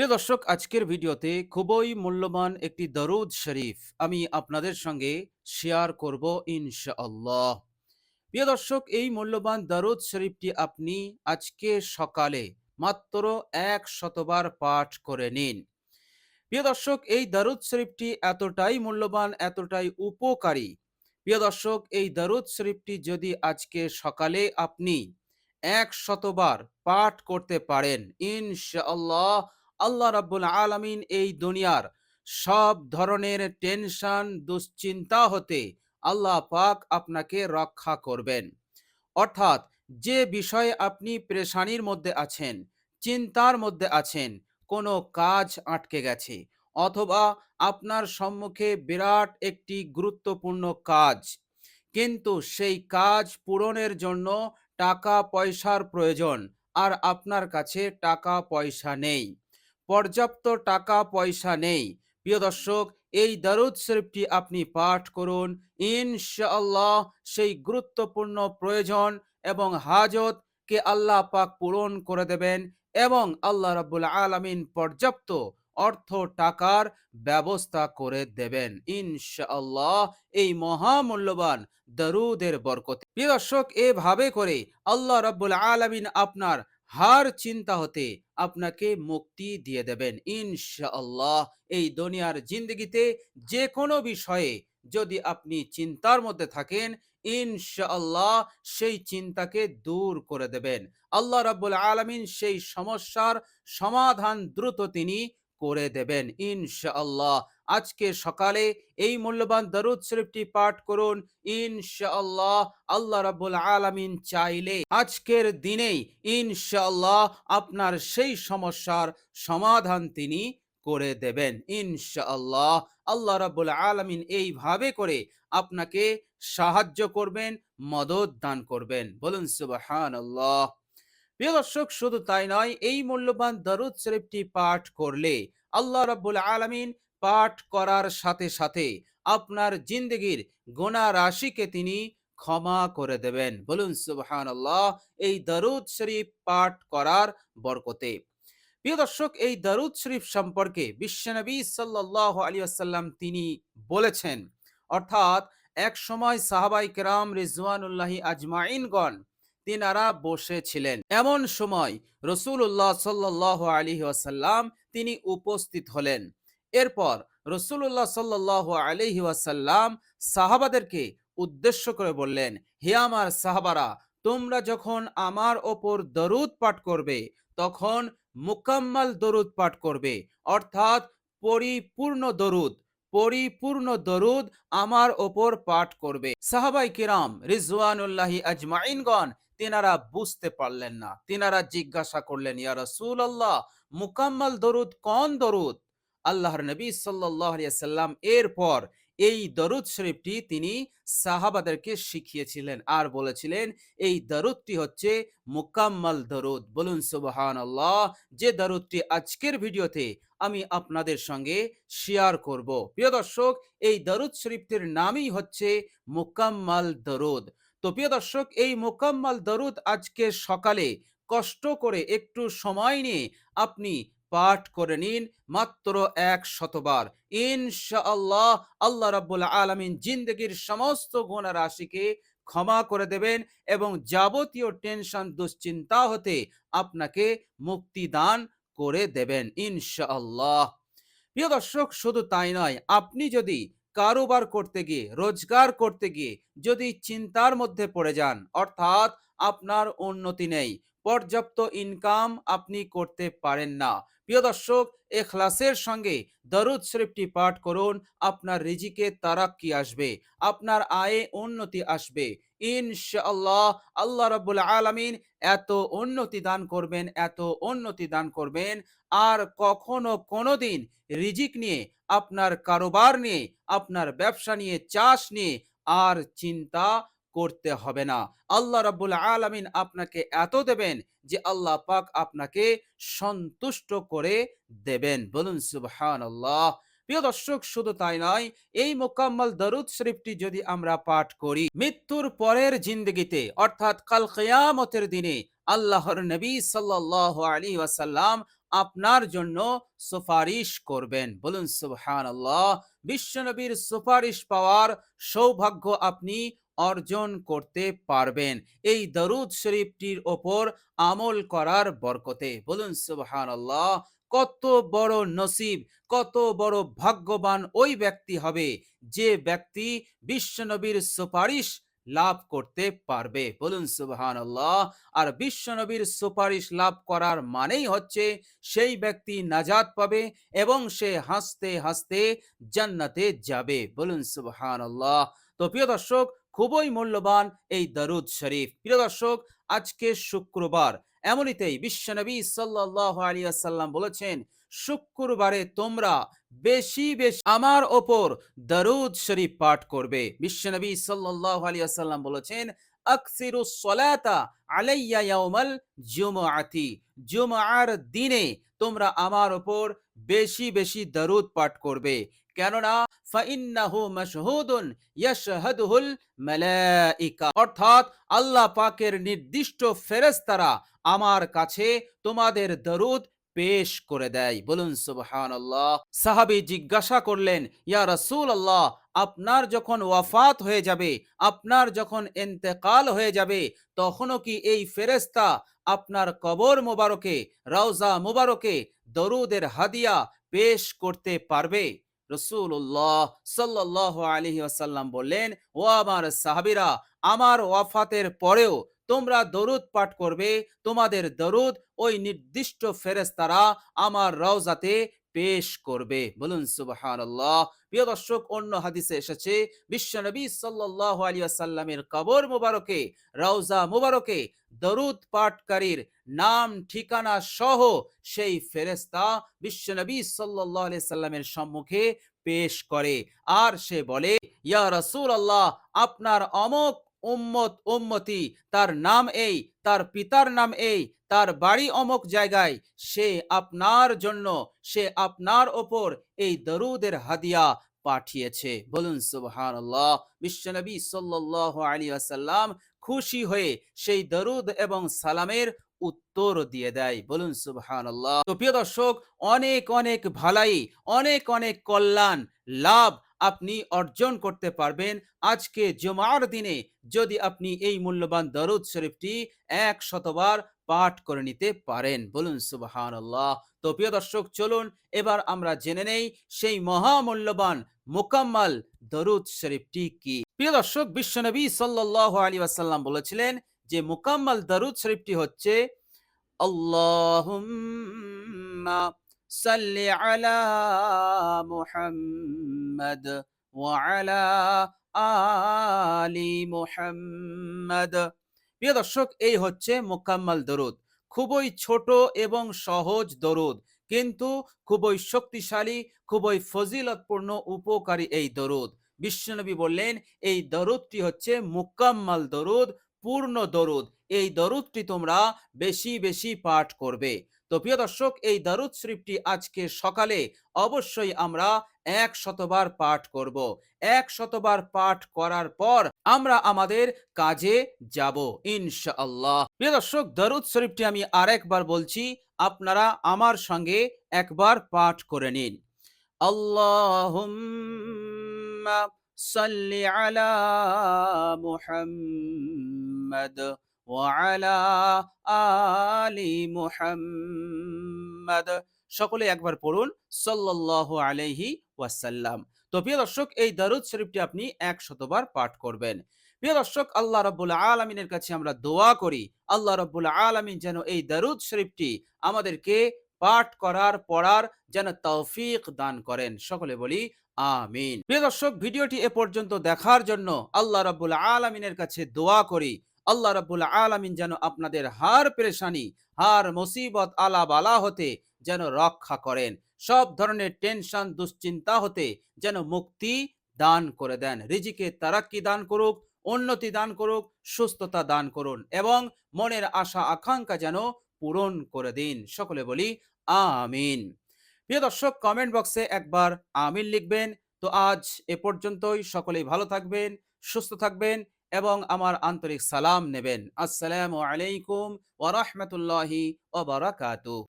প্রিয় দর্শক, আজকের ভিডিওতে খুবই মূল্যবান একটি দরুদ শরীফ আমি আপনাদের সঙ্গে শেয়ার করব ইনশাআল্লাহ। প্রিয় দর্শক, এই মূল্যবান দরুদ শরীফটি আপনি আজকে সকালে মাত্র ১০০ বার পাঠ করে নিন। প্রিয় দর্শক, এই দরুদ শরীফটি এতটাই মূল্যবান, এতটাই উপকারী। প্রিয় দর্শক, এই দরুদ শরীফটি যদি আজকে সকালে আপনি ১০০ বার পাঠ করতে পারেন, ইনশাআল্লাহ আল্লাহ রাব্বুল আলামিন এই দুনিয়ার সব ধরনের টেনশন, দুশ্চিন্তা হতে আল্লাহ পাক আপনাকে রক্ষা করবেন। অর্থাৎ যে বিষয়ে আপনি পেরেশানির মধ্যে আছেন, চিন্তার মধ্যে আছেন, কোনো কাজ আটকে গেছে, অথবা আপনার সম্মুখে বিরাট একটি গুরুত্বপূর্ণ কাজ, কিন্তু সেই কাজ পূরণের জন্য টাকা পয়সার প্রয়োজন, আর আপনার কাছে টাকা পয়সা নেই, পর্যাপ্ত টাকা পয়সা নেই। প্রিয় দর্শক, এই দরুদ শরীফটি আপনি পাঠ করুন, ইনশাআল্লাহ সেই গুরুত্বপূর্ণ প্রয়োজন এবং হাজতকে আল্লাহ পাক পূরণ করে দেবেন, এবং আল্লাহ রাব্বুল আলামিন পর্যাপ্ত অর্থ টাকার ব্যবস্থা করে দেবেন ইনশাআল্লাহ, এই মহামূল্যবান দরুদের বরকতে। প্রিয় দর্শক, এভাবে করে আল্লাহ রাব্বুল আলামিন আপনার হার চিন্তা হতে আপনাকে মুক্তি দিয়ে দেবেন ইনশাআল্লাহ। এই দুনিয়ার জিন্দগিতে যে কোনো বিষয়ে যদি আপনি চিন্তার মধ্যে থাকেন, ইনশাআল্লাহ সেই চিন্তাকে দূর করে দেবেন। আল্লাহ রাব্বুল আলামিন সেই সমস্যার সমাধান দ্রুত তিনি করে দেবেন ইনশাআল্লাহ। আজকে সকালে এই মূল্যবান দরুদ শরীফটি পাঠ করুন, ইনশাআল্লাহ আল্লাহ রাব্বুল আলামিন চাইলে আজকের দিনেই ইনশাআল্লাহ আপনার সেই সমস্যার সমাধান তিনি করে দেবেন ইনশাআল্লাহ। আল্লাহ রাব্বুল আলামিন এইভাবে করে আপনাকে সাহায্য করবেন, মদদ দান করবেন। বলুন সুবহানাল্লাহ। প্রিয় দর্শক, শুধু তাই নয়, এই মূল্যবান দরুদ শরীফটি পাঠ করলে আল্লাহ রাব্বুল আলামিন পাঠ করার সাথে সাথে আপনার জিন্দগির গুনাহ রাশিকে তিনি ক্ষমা করে দেবেন। বলুন সুবহানাল্লাহ, এই দরুদ শরীফ পাঠ করার বরকতে। প্রিয় দর্শক, এই দরুদ শরীফ সম্পর্কে বিশ্বনবী সাল্লাল্লাহু আলাইহি ওয়াসাল্লাম তিনি বলেছেন, অর্থাৎ এক সময় সাহাবাই কেরাম রিজওয়ানুল্লাহি আজমাইনগণ তিনারা বসেছিলেন। এমন সময় রসুল্লাহ সাল্লাল্লাহু আলাইহি ওয়াসাল্লাম তিনি উপস্থিত হলেন। এরপর রসুল্লাহ সাল্লাল্লাহু আলাইহি ওয়াসাল্লাম সাহাবাদেরকে উদ্দেশ্য করে বললেন, হে আমার সাহাবারা, তোমরা যখন আমার ওপর দরুদ পাঠ করবে তখন মুকাম্মাল দরুদ পাঠ করবে, অর্থাৎ পরিপূর্ণ দরুদ, পরিপূর্ণ দরুদ আমার ওপর পাঠ করবে। সাহাবাই কিরাম রিজওয়ানুল্লাহি আজমাইনগণ তিনারা বুঝতে পারলেন না। তিনারা জিজ্ঞাসা করলেন, ইয়া রাসূলুল্লাহ, মুকাম্মাল দরুদ কোন দরুদ? আল্লাহর নবী সাল্লাল্লাহু আলাইহি সাল্লাম এরপর এই দরুদ শরীফটি তিনি সাহাবাদেরকে শিখিয়েছিলেন আর বলেছিলেন, এই দরুদটি হচ্ছে মুকাম্মাল দরুদ। বলুন সুবহানাল্লাহ। যে দরুদটি আজকের ভিডিওতে আমি আপনাদের সঙ্গে শেয়ার করব, প্রিয় দর্শক, এই দরুদ শরীফটির নামই হচ্ছে মুকাম্মাল দরুদ। তো প্রিয় দর্শক, এই মুকাম্মাল দরুদ আজকে সকালে কষ্ট করে একটু সময় নিয়ে আপনি পাঠ করে নিন মাত্র ১০০ বার। ইনশাআল্লাহ আল্লাহ রাব্বুল আলামিন জিন্দগির সমস্ত গুনাহ রাশিকে ক্ষমা করে দেবেন এবং যাবতীয় টেনশন, দুশ্চিন্তা হতে আপনাকে মুক্তি দান করে দেবেন ইনশাআল্লাহ। প্রিয় দর্শক, শুধু তাই নয়, আপনি যদি কারোবার করতে গিয়ে, রোজগার করতে গিয়ে যদি চিন্তার মধ্যে পড়ে যান, অর্থাৎ আপনার উন্নতি নেই, পর্যাপ্ত ইনকাম আপনি করতে পারেন না, প্রিয় দর্শক, ইখলাসের সঙ্গে দরুদ শরীফটি পাঠ করুন, আপনার রিজিকে তারাক্কি আসবে, আপনার আয়ে উন্নতি আসবে ইনশাআল্লাহ। আল্লাহ রাব্বুল আলামিন এত উন্নতি দান করবেন, এত উন্নতি দান করবেন, আর কখনো কোনোদিন রিজিক নিয়ে, আপনার কারোবার নিয়ে, আপনার ব্যবসা নিয়ে, চাষ নিয়ে আর চিন্তা করতে হবে না। আল্লাহ রাব্বুল আলামিন আপনাকে এত দেবেন যে আল্লাহ পাক আপনাকে সন্তুষ্ট করে দেবেন। বলুন সুবহানাল্লাহ। প্রিয় দর্শক, শুধু তাই নয়, এই মোকাম্মল দরুদ শরীফটি যদি আমরা পাঠ করি, মৃত্যুর পরের জিন্দগিতে, অর্থাৎ কাল কিয়ামতের দিনে আল্লাহর নবী সাল্লাল্লাহু আলাইহি ওয়াসাল্লাম আপনার জন্য সুপারিশ করবেন। বলুন সুবহানাল্লাহ। বিশ্বনবীর সুপারিশ পাওয়ার সৌভাগ্য আপনি অর্জন করতে পারবেন এই দরুদ শরীফটির ওপর আমল করার বরকতে। বলুন সুবহানাল্লাহ। কত বড় নসিব, কত বড় ভাগ্যবান ওই ব্যক্তি হবে যে ব্যক্তি বিশ্বনবীর সুপারিশ লাভ করতে পারবে। বলুন সুবহানাল্লাহ। আর বিশ্বনবীর সুপারিশ লাভ করার মানেই হচ্ছে সেই ব্যক্তি নাজাত পাবে এবং সে হাসতে হাসতে জান্নাতে যাবে। বলুন সুবহানাল্লাহ। তো প্রিয় দর্শক, খুবই মূল্যবান এই দরুদ শরীফ। প্রিয় দর্শক, আজকে শুক্রবার, এমনিতেই বিশ্বনবী সাল্লাল্লাহু আলাইহি ওয়াসাল্লাম বলেছেন, শুক্রবারে তোমরা বেশি বেশি আমার ওপর দরুদ শরীফ পাঠ করবে। বিশ্বনবী সাল্লাল্লাহু আলাইহি ওয়াসাল্লাম বলেছেন, আকসিরুস সালাতা আলাইয়া ইয়াউমাল জুমআতি, জুমআর দিনে তোমরা আমার ওপর বেশি বেশি দরুদ পাঠ করবে। কেননা ফাইন্নাহু মাশহুদুন ইয়াশহাদুহুল মালাইকা, অর্থাৎ আল্লাহ পাকের নির্দিষ্ট ফেরেশতারা আমার কাছে তোমাদের দরুদ পেশ করে দেয়। বলুন সুবহানাল্লাহ। সাহাবী জিজ্ঞাসা করলেন, ইয়া রাসূলুল্লাহ, আপনার যখন ওয়াফাত হয়ে যাবে, আপনার যখন ইন্তেকাল হয়ে যাবে, তখনও কি এই ফেরেশতা আপনার কবর মোবারকে, রওজা মোবারকে দরুদের হাদিয়া পেশ করতে পারবে? রাসূলুল্লাহ সাল্লাল্লাহু আলাইহি ওয়াসাল্লাম বললেন, ও আমার সাহাবীরা, আমার ওয়াফাতের পরেও তোমরা দরুদ পাঠ করবে, তোমাদের দরুদ ওই নির্দিষ্ট ফেরেশতারা আমার রওজাতে পেশ করবে। বলুন সুবহানাল্লাহ। প্রিয় দর্শক, অন্য হাদিসে এসেছে বিশ্বনবী সাল্লাল্লাহু আলাইহি ওয়াসাল্লামের কবর মোবারকে, রওজা মোবারকে দরুদ পাঠকারীর নাম ঠিকানা সহ সেই ফেরেশতা বিশ্বনবী সাল্লাল্লাহু আলাইহি সাল্লামের সম্মুখে পেশ করে। আর সে বলে, ইয়া রাসূলুল্লাহ, আপনার অমুক উম্মত উম্মতি, তার নাম এই, তার পিতার নাম এই, তার বাড়ি অমুক জায়গায়, সে আপনার জন্য, সে আপনার ওপর এই দরুদের হাদিয়া পাঠিয়েছে। বলুন সুবহানাল্লাহ। বিশ্বনবী সাল্লাল্লাহু আলাইহি ওয়াসাল্লাম খুশি হয়ে সেই দরুদ এবং সালামের উত্তর দিয়ে দেয়। বলুন সুবহানাল্লাহ। তো প্রিয় দর্শক, অনেক অনেক ভালাই, অনেক অনেক কল্যাণ লাভ আপনি অর্জন করতে পারবেন আজকে জুমার দিনে, যদি আপনি এই মূল্যবান দরুদ শরীফটি 100 বার পাঠ করে নিতে পারেন। বলুন সুবহানাল্লাহ। তো প্রিয় দর্শক, চলুন এবার আমরা জেনে নেই সেই মহামূল্যবান মুকাম্মাল দরুদ শরীফটি কি। প্রিয় দর্শক, বিশ্বনবী সাল্লাল্লাহু আলাইহি ওয়াসাল্লাম বলেছিলেন যে মুকাম্মাল দরুদ শরীফটি হচ্ছে, আল্লাহুম্মা সাল্লি আলা মুহাম্মাদ ওয়া আলা আলি মুহাম্মাদ। প্রিয় দর্শক, এই হচ্ছে মুকাম্মাল দরুদ। খুবই ছোট এবং সহজ দরুদ, কিন্তু খুবই শক্তিশালী, খুবই ফজিলতপূর্ণ, উপকারী এই দরুদ। বিশ্বনবী বললেন, এই দরুদটি হচ্ছে মুকাম্মাল দরুদ, পূর্ণ দরুদ। এই দরুদটি তোমরা বেশি বেশি পাঠ করবে। তো প্রিয় দর্শক, এই দরুদ শরীফটি আজকে সকালে অবশ্যই আমরা 100 বার পাঠ করব। 100 বার পাঠ করার পর আমরা আমাদের কাজে যাব ইনশাআল্লাহ। প্রিয় দর্শক, দরুদ শরীফটি আমি আরেকবার বলছি, আপনারা আমার সঙ্গে একবার পাঠ করে নিন। আল্লাহুম্মা সাল্লি আলা মুহাম্মাদ ওয়া আলা আলি মুহাম্মাদ। সকলে একবার পড়ুন, সাল্লাল্লাহু আলাইহি ওয়াসাল্লাম। তো প্রিয় দর্শক, এই দরুদ শরীফটি আপনি 100 বার পাঠ করবেন। প্রিয় দর্শক, আল্লাহ রাব্বুল আলামিনের কাছে আমরা দোয়া করি, আল্লাহ রাব্বুল আলামিন যেন এই দরুদ শরীফটি আমাদেরকে পাঠ করার, পড়ার যেন তৌফিক দান করেন। সকলে বলি আমিন। প্রিয় দর্শক, ভিডিওটি এ পর্যন্ত দেখার জন্য আল্লাহ রাব্বুল আলামিনের কাছে দোয়া করি, আল্লাহ রাব্বুল আলামিন যেন আপনাদের হার পেরেশানি, হার মুসিবত, আলা বালা হতে যেন রক্ষা করেন। সব ধরনের টেনশন, দুশ্চিন্তা হতে যেন মুক্তি দান করে দেন। রিজিকে তারাক্কি দান করুক, উন্নতি দান করুক, সুস্থতা দান করুন এবং মনের আশা আকাঙ্ক্ষা যেন পূরণ করে দিন। সকলে বলি আমিন। প্রিয় দর্শক, কমেন্ট বক্সে একবার আমিন লিখবেন। তো আজ এ পর্যন্তই। সকলেই ভালো থাকবেন, সুস্থ থাকবেন এবং আমার আন্তরিক সালাম নেবেন। আসসালামু আলাইকুম ওয়া রাহমাতুল্লাহি ওয়া বারাকাতুহু।